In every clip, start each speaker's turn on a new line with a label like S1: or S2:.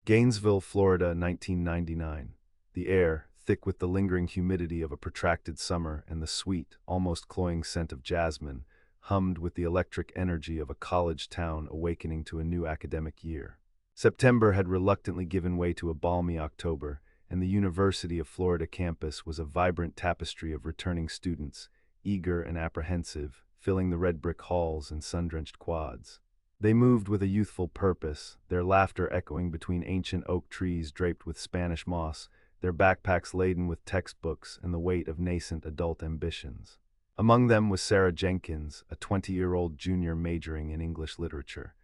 S1: Gainesville, Florida, 1999. The air, thick with the lingering humidity of a protracted summer and the sweet, almost cloying scent of jasmine, hummed with the electric energy of a college town awakening to a new academic year. September had reluctantly given way to a balmy October, and the University of Florida campus was a vibrant tapestry of returning students, eager and apprehensive, filling the red brick halls and sun-drenched quads. They moved with a youthful purpose, their laughter echoing between ancient oak trees draped with Spanish moss, their backpacks laden with textbooks and the weight of nascent adult ambitions. Among them was Sarah Jenkins, a 20-year-old junior majoring in English literature.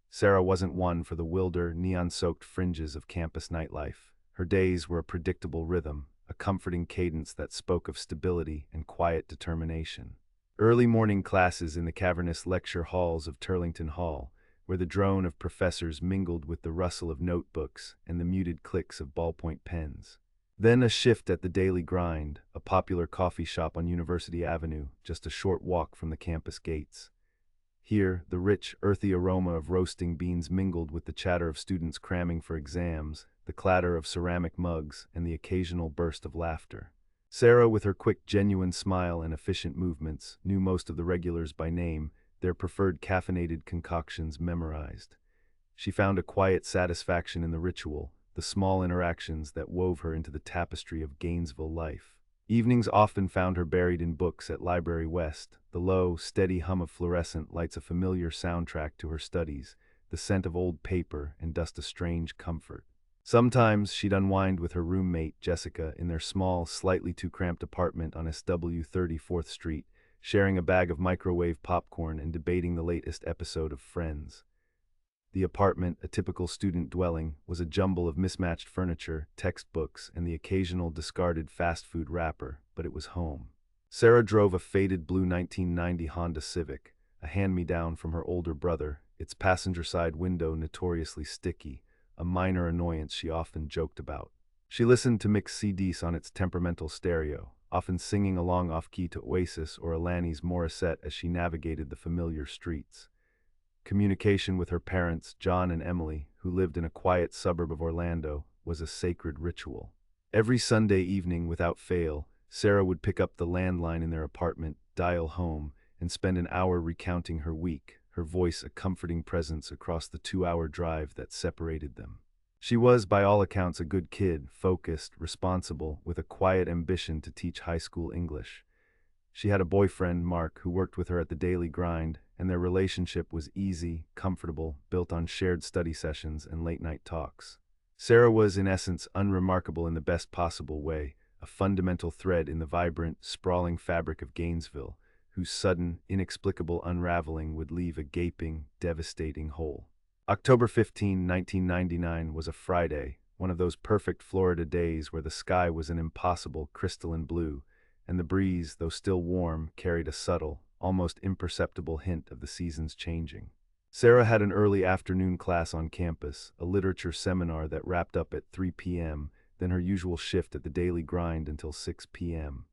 S1: Sarah wasn't one for the wilder, neon-soaked fringes of campus nightlife. Her days were a predictable rhythm, a comforting cadence that spoke of stability and quiet determination. Early morning classes in the cavernous lecture halls of Turlington Hall, where the drone of professors mingled with the rustle of notebooks and the muted clicks of ballpoint pens. Then a shift at the Daily Grind, a popular coffee shop on University Avenue, just a short walk from the campus gates. Here, the rich, earthy aroma of roasting beans mingled with the chatter of students cramming for exams, the clatter of ceramic mugs, and the occasional burst of laughter. Sarah, with her quick, genuine smile and efficient movements, knew most of the regulars by name, their preferred caffeinated concoctions memorized. She found a quiet satisfaction in the ritual, the small interactions that wove her into the tapestry of Gainesville life. Evenings often found her buried in books at Library West. The low, steady hum of fluorescent lights a familiar soundtrack to her studies, the scent of old paper and dust a strange comfort. Sometimes she'd unwind with her roommate, Jessica, in their small, slightly too cramped apartment on SW 34th Street, sharing a bag of microwave popcorn and debating the latest episode of Friends. The apartment, a typical student dwelling, was a jumble of mismatched furniture, textbooks, and the occasional discarded fast food wrapper, but it was home. Sarah drove a faded blue 1990 Honda Civic, a hand-me-down from her older brother, its passenger side window notoriously sticky, a minor annoyance she often joked about. She listened to mixed CDs on its temperamental stereo, often singing along off-key to Oasis or Alanis Morissette as she navigated the familiar streets. Communication with her parents, John and Emily, who lived in a quiet suburb of Orlando, was a sacred ritual. Every Sunday evening, without fail, Sarah would pick up the landline in their apartment, dial home, and spend an hour recounting her week, her voice a comforting presence across the 2-hour drive that separated them. She was, by all accounts, a good kid, focused, responsible, with a quiet ambition to teach high school English. She had a boyfriend, Mark, who worked with her at the Daily Grind, and their relationship was easy, comfortable, built on shared study sessions and late-night talks. Sarah was, in essence, unremarkable in the best possible way, a fundamental thread in the vibrant, sprawling fabric of Gainesville, whose sudden, inexplicable unraveling would leave a gaping, devastating hole. October 15, 1999 was a Friday, one of those perfect Florida days where the sky was an impossible crystalline blue, and the breeze, though still warm, carried a subtle, almost imperceptible hint of the seasons changing. Sarah had an early afternoon class on campus, a literature seminar that wrapped up at 3 p.m., then her usual shift at the Daily Grind until 6 p.m.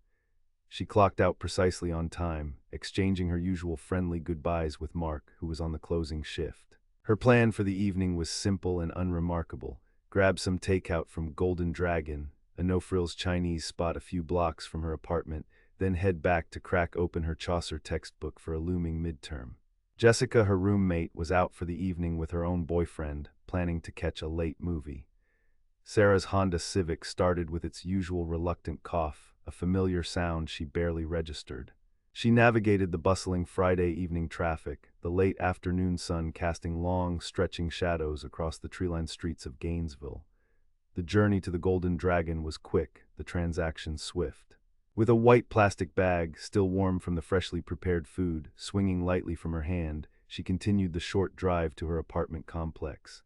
S1: She clocked out precisely on time, exchanging her usual friendly goodbyes with Mark, who was on the closing shift. Her plan for the evening was simple and unremarkable. Grab some takeout from Golden Dragon, a no-frills Chinese spot a few blocks from her apartment, then head back to crack open her Chaucer textbook for a looming midterm. Jessica, her roommate, was out for the evening with her own boyfriend, planning to catch a late movie. Sarah's Honda Civic started with its usual reluctant cough, a familiar sound she barely registered. She navigated the bustling Friday evening traffic, the late afternoon sun casting long, stretching shadows across the tree-lined streets of Gainesville. The journey to the Golden Dragon was quick, the transaction swift. With a white plastic bag, still warm from the freshly prepared food, swinging lightly from her hand, she continued the short drive to her apartment complex.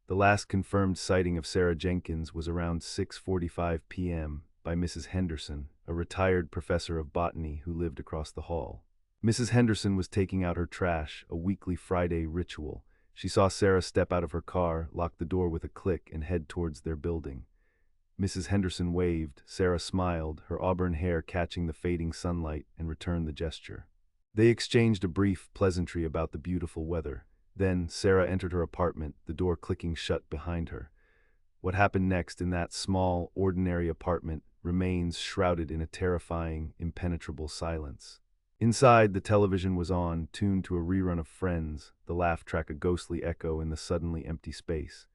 S1: The last confirmed sighting of Sarah Jenkins was around 6:45 p.m. by Mrs. Henderson, a retired professor of botany who lived across the hall. Mrs. Henderson was taking out her trash, a weekly Friday ritual. She saw Sarah step out of her car, lock the door with a click, and head towards their building. Mrs. Henderson waved, Sarah smiled, her auburn hair catching the fading sunlight, and returned the gesture. They exchanged a brief pleasantry about the beautiful weather. Then Sarah entered her apartment, the door clicking shut behind her. What happened next in that small, ordinary apartment remains shrouded in a terrifying, impenetrable silence. Inside, the television was on, tuned to a rerun of Friends, the laugh track a ghostly echo in the suddenly empty space.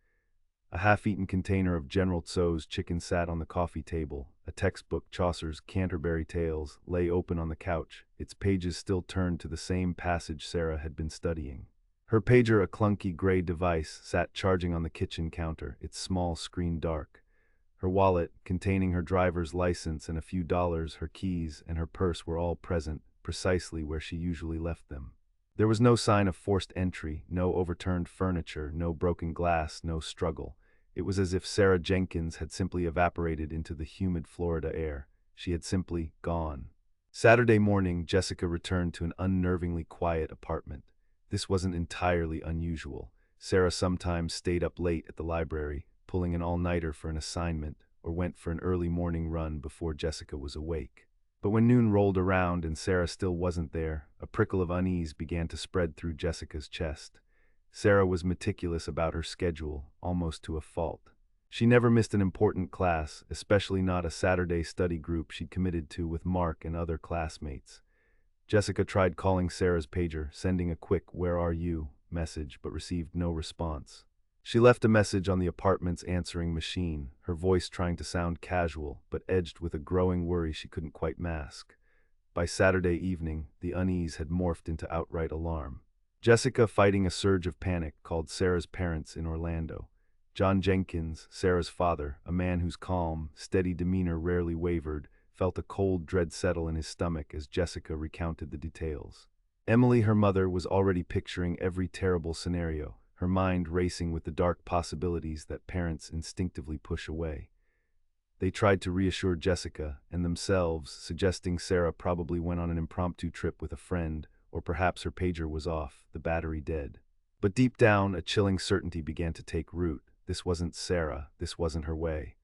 S1: A half-eaten container of General Tso's chicken sat on the coffee table. A textbook, Chaucer's Canterbury Tales, lay open on the couch, its pages still turned to the same passage Sarah had been studying. Her pager, a clunky gray device, sat charging on the kitchen counter, its small screen dark. Her wallet, containing her driver's license and a few dollars, her keys, and her purse were all present, precisely where she usually left them. There was no sign of forced entry, no overturned furniture, no broken glass, no struggle. It was as if Sarah Jenkins had simply evaporated into the humid Florida air. She had simply gone. Saturday morning, Jessica returned to an unnervingly quiet apartment. This wasn't entirely unusual. Sarah sometimes stayed up late at the library, pulling an all-nighter for an assignment, or went for an early morning run before Jessica was awake. But when noon rolled around and Sarah still wasn't there, a prickle of unease began to spread through Jessica's chest. Sarah was meticulous about her schedule, almost to a fault. She never missed an important class, especially not a Saturday study group she'd committed to with Mark and other classmates. Jessica tried calling Sarah's pager, sending a quick "Where are you?" message, but received no response. She left a message on the apartment's answering machine, her voice trying to sound casual, but edged with a growing worry she couldn't quite mask. By Saturday evening, the unease had morphed into outright alarm. Jessica, fighting a surge of panic, called Sarah's parents in Orlando. John Jenkins, Sarah's father, a man whose calm, steady demeanor rarely wavered, felt a cold dread settle in his stomach as Jessica recounted the details. Emily, her mother, was already picturing every terrible scenario, her mind racing with the dark possibilities that parents instinctively push away. They tried to reassure Jessica and themselves, suggesting Sarah probably went on an impromptu trip with a friend, or perhaps her pager was off, the battery dead. But deep down, a chilling certainty began to take root. This wasn't Sarah, this wasn't her way.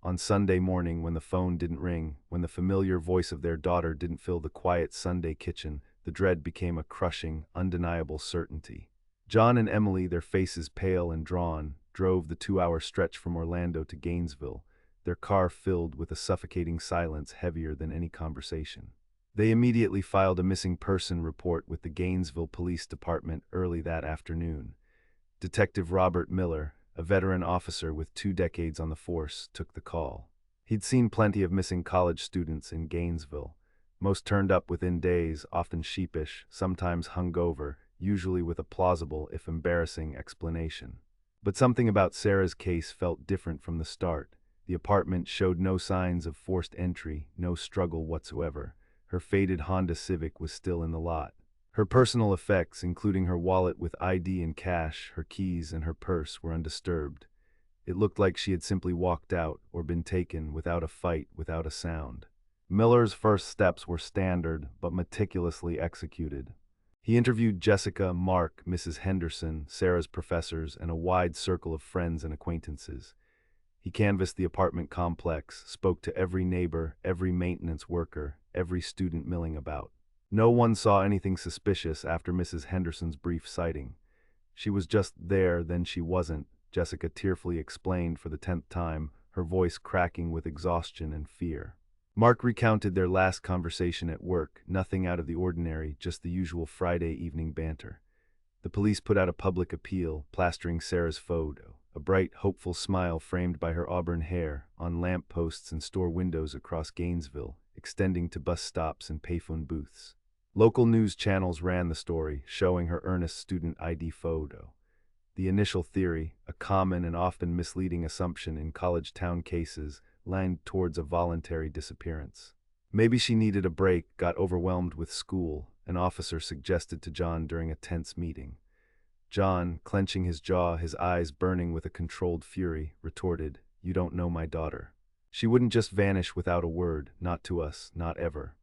S1: On Sunday morning, when the phone didn't ring, when the familiar voice of their daughter didn't fill the quiet Sunday kitchen, the dread became a crushing, undeniable certainty. John and Emily, their faces pale and drawn, drove the 2-hour stretch from Orlando to Gainesville, their car filled with a suffocating silence heavier than any conversation. They immediately filed a missing person report with the Gainesville Police Department early that afternoon. Detective Robert Miller, a veteran officer with 2 decades on the force, took the call. He'd seen plenty of missing college students in Gainesville. Most turned up within days, often sheepish, sometimes hungover, usually with a plausible, if embarrassing, explanation. But something about Sarah's case felt different from the start. The apartment showed no signs of forced entry, no struggle whatsoever. Her faded Honda Civic was still in the lot. Her personal effects, including her wallet with ID and cash, her keys, and her purse, were undisturbed. It looked like she had simply walked out or been taken without a fight, without a sound. Miller's first steps were standard, but meticulously executed. He interviewed Jessica, Mark, Mrs. Henderson, Sarah's professors, and a wide circle of friends and acquaintances. He canvassed the apartment complex, spoke to every neighbor, every maintenance worker, every student milling about. No one saw anything suspicious after Mrs. Henderson's brief sighting. She was just there, then she wasn't, Jessica tearfully explained for the 10th time, her voice cracking with exhaustion and fear. Mark recounted their last conversation at work, nothing out of the ordinary, just the usual Friday evening banter. The police put out a public appeal, plastering Sarah's photo, a bright, hopeful smile framed by her auburn hair, on lamp posts and store windows across Gainesville, extending to bus stops and payphone booths. Local news channels ran the story, showing her earnest student ID photo. The initial theory, a common and often misleading assumption in college town cases, leaned towards a voluntary disappearance. Maybe she needed a break, got overwhelmed with school, an officer suggested to John during a tense meeting. John, clenching his jaw, his eyes burning with a controlled fury, retorted, "You don't know my daughter. She wouldn't just vanish without a word, not to us, not ever."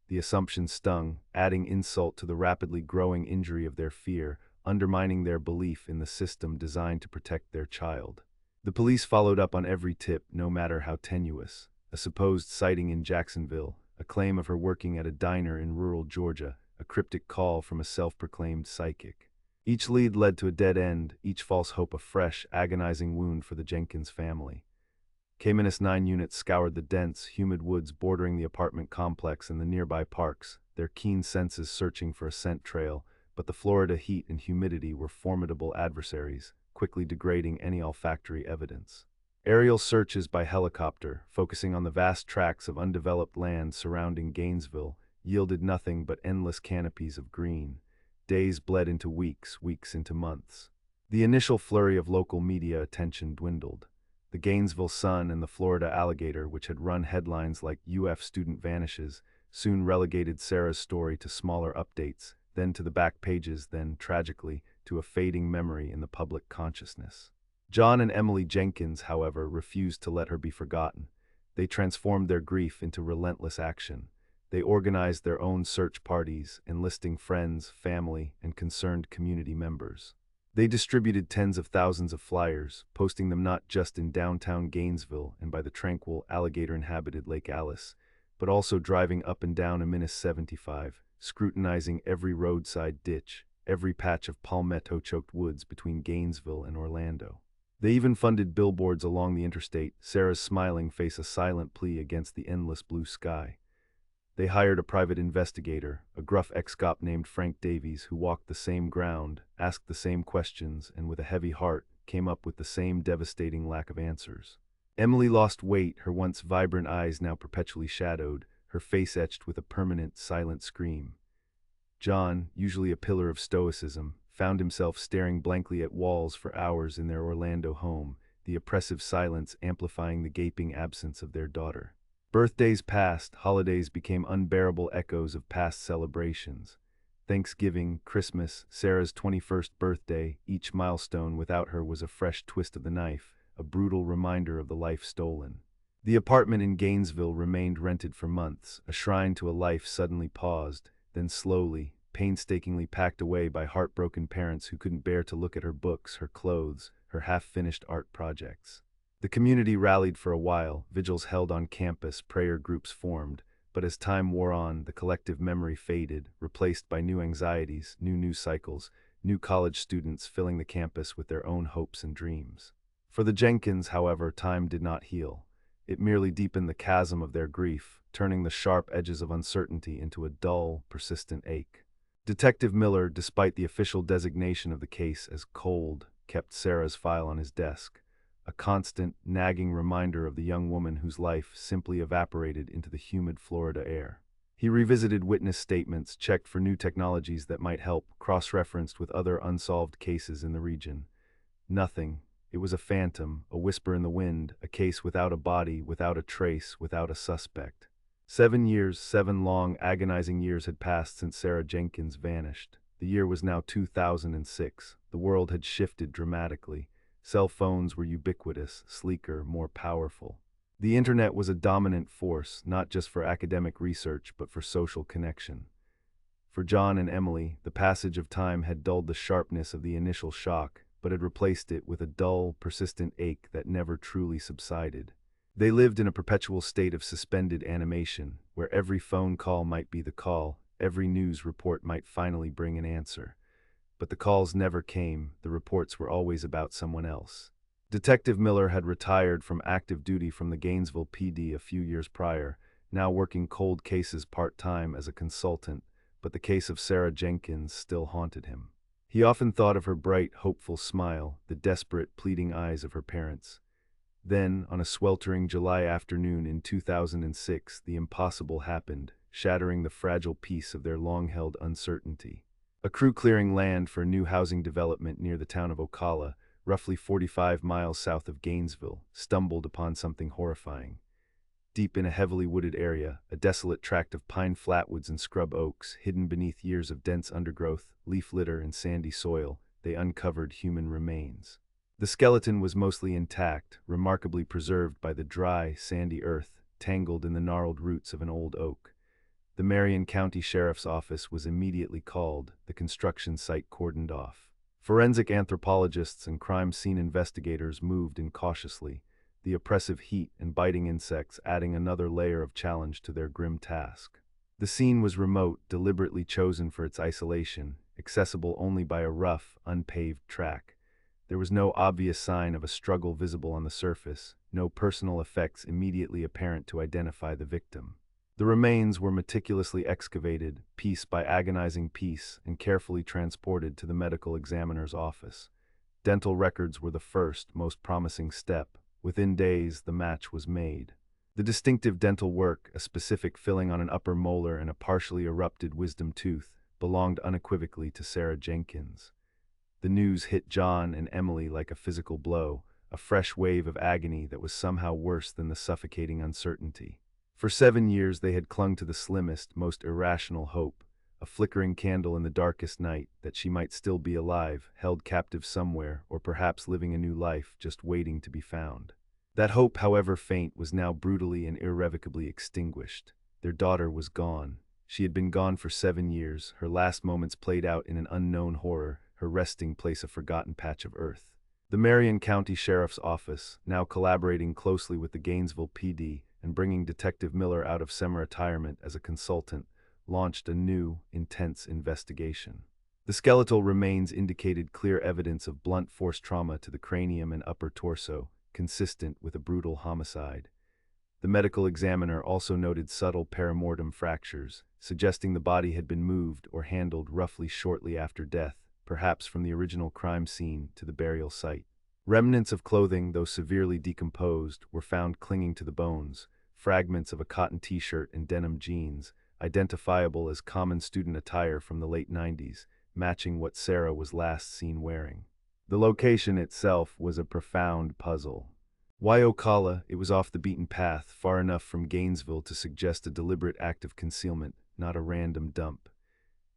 S1: The assumption stung, adding insult to the rapidly growing injury of their fear, undermining their belief in the system designed to protect their child. The police followed up on every tip, no matter how tenuous. A supposed sighting in Jacksonville, a claim of her working at a diner in rural Georgia, a cryptic call from a self-proclaimed psychic. Each lead led to a dead end, each false hope a fresh, agonizing wound for the Jenkins family. K-9 units scoured the dense, humid woods bordering the apartment complex and the nearby parks, their keen senses searching for a scent trail, but the Florida heat and humidity were formidable adversaries, quickly degrading any olfactory evidence. Aerial searches by helicopter, focusing on the vast tracts of undeveloped land surrounding Gainesville, yielded nothing but endless canopies of green. Days bled into weeks, weeks into months. The initial flurry of local media attention dwindled. The Gainesville Sun and the Florida Alligator, which had run headlines like UF student vanishes, soon relegated Sarah's story to smaller updates, then to the back pages, then, tragically, to a fading memory in the public consciousness. John and Emily Jenkins, however, refused to let her be forgotten. They transformed their grief into relentless action. They organized their own search parties, enlisting friends, family, and concerned community members. They distributed tens of thousands of flyers, posting them not just in downtown Gainesville and by the tranquil, alligator-inhabited Lake Alice, but also driving up and down I-75, scrutinizing every roadside ditch, every patch of palmetto-choked woods between Gainesville and Orlando. They even funded billboards along the interstate, Sarah's smiling face a silent plea against the endless blue sky. They hired a private investigator, a gruff ex-cop named Frank Davies, who walked the same ground, asked the same questions, and with a heavy heart, came up with the same devastating lack of answers. Emily lost weight, her once vibrant eyes now perpetually shadowed, her face etched with a permanent, silent scream. John, usually a pillar of stoicism, found himself staring blankly at walls for hours in their Orlando home, the oppressive silence amplifying the gaping absence of their daughter. Birthdays passed, holidays became unbearable echoes of past celebrations. Thanksgiving, Christmas, Sarah's 21st birthday, each milestone without her was a fresh twist of the knife, a brutal reminder of the life stolen. The apartment in Gainesville remained rented for months, a shrine to a life suddenly paused, then slowly, painstakingly packed away by heartbroken parents who couldn't bear to look at her books, her clothes, her half-finished art projects. The community rallied for a while, vigils held on campus, prayer groups formed, but as time wore on, the collective memory faded, replaced by new anxieties, new news cycles, new college students filling the campus with their own hopes and dreams. For the Jenkins, however, time did not heal. It merely deepened the chasm of their grief, turning the sharp edges of uncertainty into a dull, persistent ache. Detective Miller, despite the official designation of the case as cold, kept Sarah's file on his desk, a constant, nagging reminder of the young woman whose life simply evaporated into the humid Florida air. He revisited witness statements, checked for new technologies that might help, cross-referenced with other unsolved cases in the region. Nothing. It was a phantom, a whisper in the wind, a case without a body, without a trace, without a suspect. 7 years, 7 long, agonizing years had passed since Sarah Jenkins vanished. The year was now 2006. The world had shifted dramatically. Cell phones were ubiquitous, sleeker, more powerful. The internet was a dominant force, not just for academic research, but for social connection. For John and Emily, the passage of time had dulled the sharpness of the initial shock, but had replaced it with a dull, persistent ache that never truly subsided. They lived in a perpetual state of suspended animation, where every phone call might be the call, every news report might finally bring an answer. But the calls never came, the reports were always about someone else. Detective Miller had retired from active duty from the Gainesville PD a few years prior, now working cold cases part-time as a consultant, but the case of Sarah Jenkins still haunted him. He often thought of her bright, hopeful smile, the desperate, pleading eyes of her parents. Then, on a sweltering July afternoon in 2006, the impossible happened, shattering the fragile peace of their long-held uncertainty. A crew clearing land for a new housing development near the town of Ocala, roughly 45 miles south of Gainesville, stumbled upon something horrifying. Deep in a heavily wooded area, a desolate tract of pine flatwoods and scrub oaks, hidden beneath years of dense undergrowth, leaf litter, and sandy soil, they uncovered human remains. The skeleton was mostly intact, remarkably preserved by the dry, sandy earth, tangled in the gnarled roots of an old oak. The Marion County Sheriff's Office was immediately called, the construction site cordoned off. Forensic anthropologists and crime scene investigators moved in cautiously, the oppressive heat and biting insects adding another layer of challenge to their grim task. The scene was remote, deliberately chosen for its isolation, accessible only by a rough, unpaved track. There was no obvious sign of a struggle visible on the surface, no personal effects immediately apparent to identify the victim. The remains were meticulously excavated, piece by agonizing piece, and carefully transported to the medical examiner's office. Dental records were the first, most promising step. Within days, the match was made. The distinctive dental work, a specific filling on an upper molar and a partially erupted wisdom tooth, belonged unequivocally to Sarah Jenkins. The news hit John and Emily like a physical blow, a fresh wave of agony that was somehow worse than the suffocating uncertainty. For 7 years they had clung to the slimmest, most irrational hope, a flickering candle in the darkest night, that she might still be alive, held captive somewhere, or perhaps living a new life, just waiting to be found. That hope, however faint, was now brutally and irrevocably extinguished. Their daughter was gone. She had been gone for 7 years, her last moments played out in an unknown horror, her resting place a forgotten patch of earth. The Marion County Sheriff's Office, now collaborating closely with the Gainesville PD and bringing Detective Miller out of semi-retirement as a consultant, launched a new, intense investigation. The skeletal remains indicated clear evidence of blunt force trauma to the cranium and upper torso, consistent with a brutal homicide. The medical examiner also noted subtle perimortem fractures, suggesting the body had been moved or handled roughly shortly after death, perhaps from the original crime scene to the burial site. Remnants of clothing, though severely decomposed, were found clinging to the bones, fragments of a cotton t-shirt and denim jeans, identifiable as common student attire from the late 90s, matching what Sarah was last seen wearing. The location itself was a profound puzzle. Why Ocala? It was off the beaten path, far enough from Gainesville to suggest a deliberate act of concealment, not a random dump.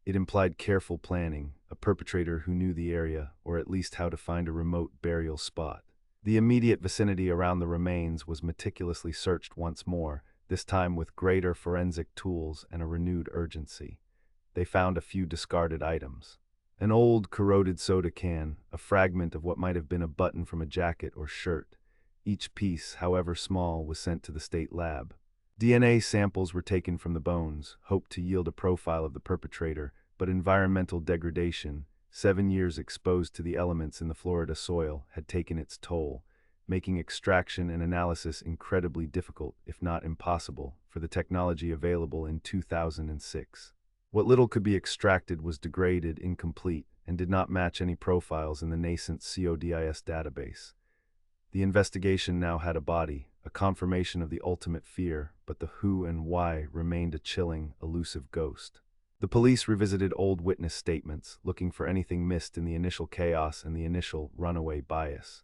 S1: It implied careful planning, a perpetrator who knew the area, or at least how to find a remote burial spot. The immediate vicinity around the remains was meticulously searched once more, this time with greater forensic tools and a renewed urgency. They found a few discarded items. An old, corroded soda can, a fragment of what might have been a button from a jacket or shirt. Each piece, however small, was sent to the state lab. DNA samples were taken from the bones, hoped to yield a profile of the perpetrator, but environmental degradation, 7 years exposed to the elements in the Florida soil, had taken its toll, making extraction and analysis incredibly difficult, if not impossible, for the technology available in 2006. What little could be extracted was degraded, incomplete, and did not match any profiles in the nascent CODIS database. The investigation now had a body, a confirmation of the ultimate fear, but the who and why remained a chilling, elusive ghost. The police revisited old witness statements, looking for anything missed in the initial chaos and the initial runaway bias.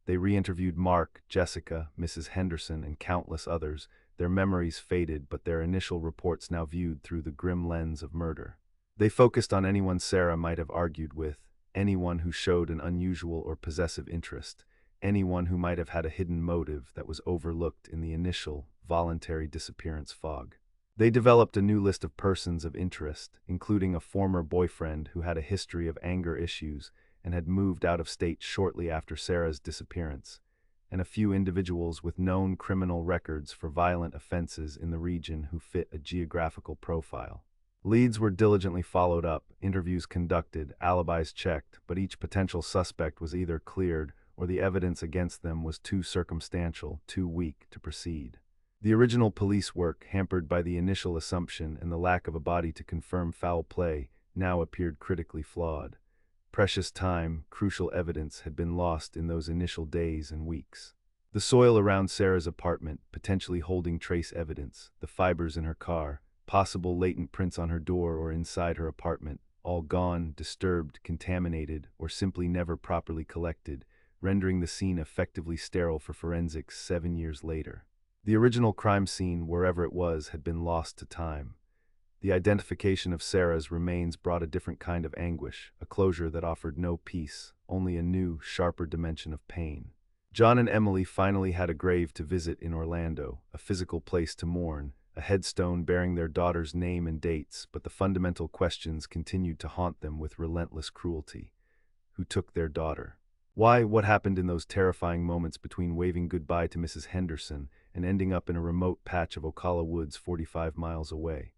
S1: They re-interviewed Mark, Jessica, Mrs. Henderson, and countless others. Their memories faded, but their initial reports now viewed through the grim lens of murder. They focused on anyone Sarah might have argued with, anyone who showed an unusual or possessive interest, anyone who might have had a hidden motive that was overlooked in the initial, voluntary disappearance fog. They developed a new list of persons of interest, including a former boyfriend who had a history of anger issues and had moved out of state shortly after Sarah's disappearance, and a few individuals with known criminal records for violent offenses in the region who fit a geographical profile. Leads were diligently followed up, interviews conducted, alibis checked, but each potential suspect was either cleared or the evidence against them was too circumstantial, too weak to proceed. The original police work, hampered by the initial assumption and the lack of a body to confirm foul play, now appeared critically flawed. Precious time, crucial evidence had been lost in those initial days and weeks. The soil around Sarah's apartment, potentially holding trace evidence, the fibers in her car, possible latent prints on her door or inside her apartment, all gone, disturbed, contaminated, or simply never properly collected, rendering the scene effectively sterile for forensics 7 years later. The original crime scene, wherever it was, had been lost to time. The identification of Sarah's remains brought a different kind of anguish, a closure that offered no peace, only a new, sharper dimension of pain. John and Emily finally had a grave to visit in Orlando, a physical place to mourn, a headstone bearing their daughter's name and dates, but the fundamental questions continued to haunt them with relentless cruelty. Who took their daughter? Why? What happened in those terrifying moments between waving goodbye to Mrs. Henderson and ending up in a remote patch of Ocala woods 45 miles away?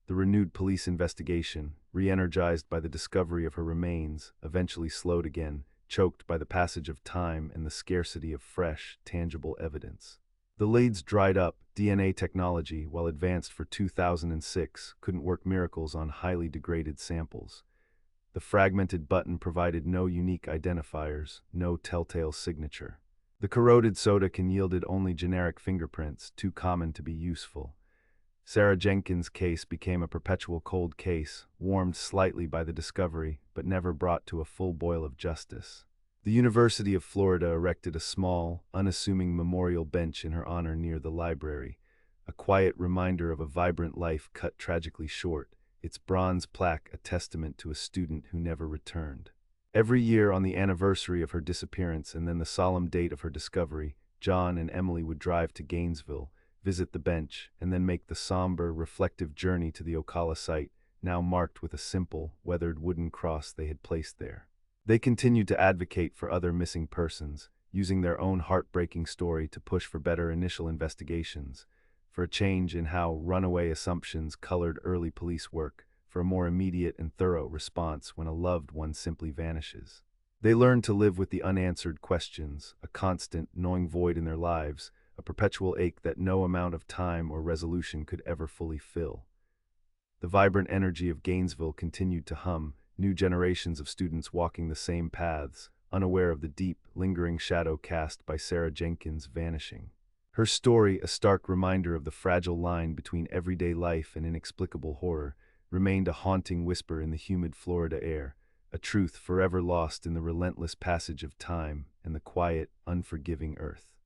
S1: The renewed police investigation, re-energized by the discovery of her remains, eventually slowed again, choked by the passage of time and the scarcity of fresh, tangible evidence. The leads dried up. DNA technology, while advanced for 2006, couldn't work miracles on highly degraded samples. The fragmented button provided no unique identifiers, no telltale signature. The corroded soda can yielded only generic fingerprints, too common to be useful. Sarah Jenkins' case became a perpetual cold case, warmed slightly by the discovery, but never brought to a full boil of justice. The University of Florida erected a small, unassuming memorial bench in her honor near the library, a quiet reminder of a vibrant life cut tragically short, its bronze plaque a testament to a student who never returned. Every year on the anniversary of her disappearance and then the solemn date of her discovery, John and Emily would drive to Gainesville, visit the bench, and then make the somber, reflective journey to the Ocala site, now marked with a simple, weathered wooden cross they had placed there. They continued to advocate for other missing persons, using their own heartbreaking story to push for better initial investigations, for a change in how runaway assumptions colored early police work, for a more immediate and thorough response when a loved one simply vanishes. They learned to live with the unanswered questions, a constant, gnawing void in their lives, a perpetual ache that no amount of time or resolution could ever fully fill. The vibrant energy of Gainesville continued to hum, new generations of students walking the same paths, unaware of the deep, lingering shadow cast by Sarah Jenkins' vanishing. Her story, a stark reminder of the fragile line between everyday life and inexplicable horror, remained a haunting whisper in the humid Florida air, a truth forever lost in the relentless passage of time and the quiet, unforgiving earth.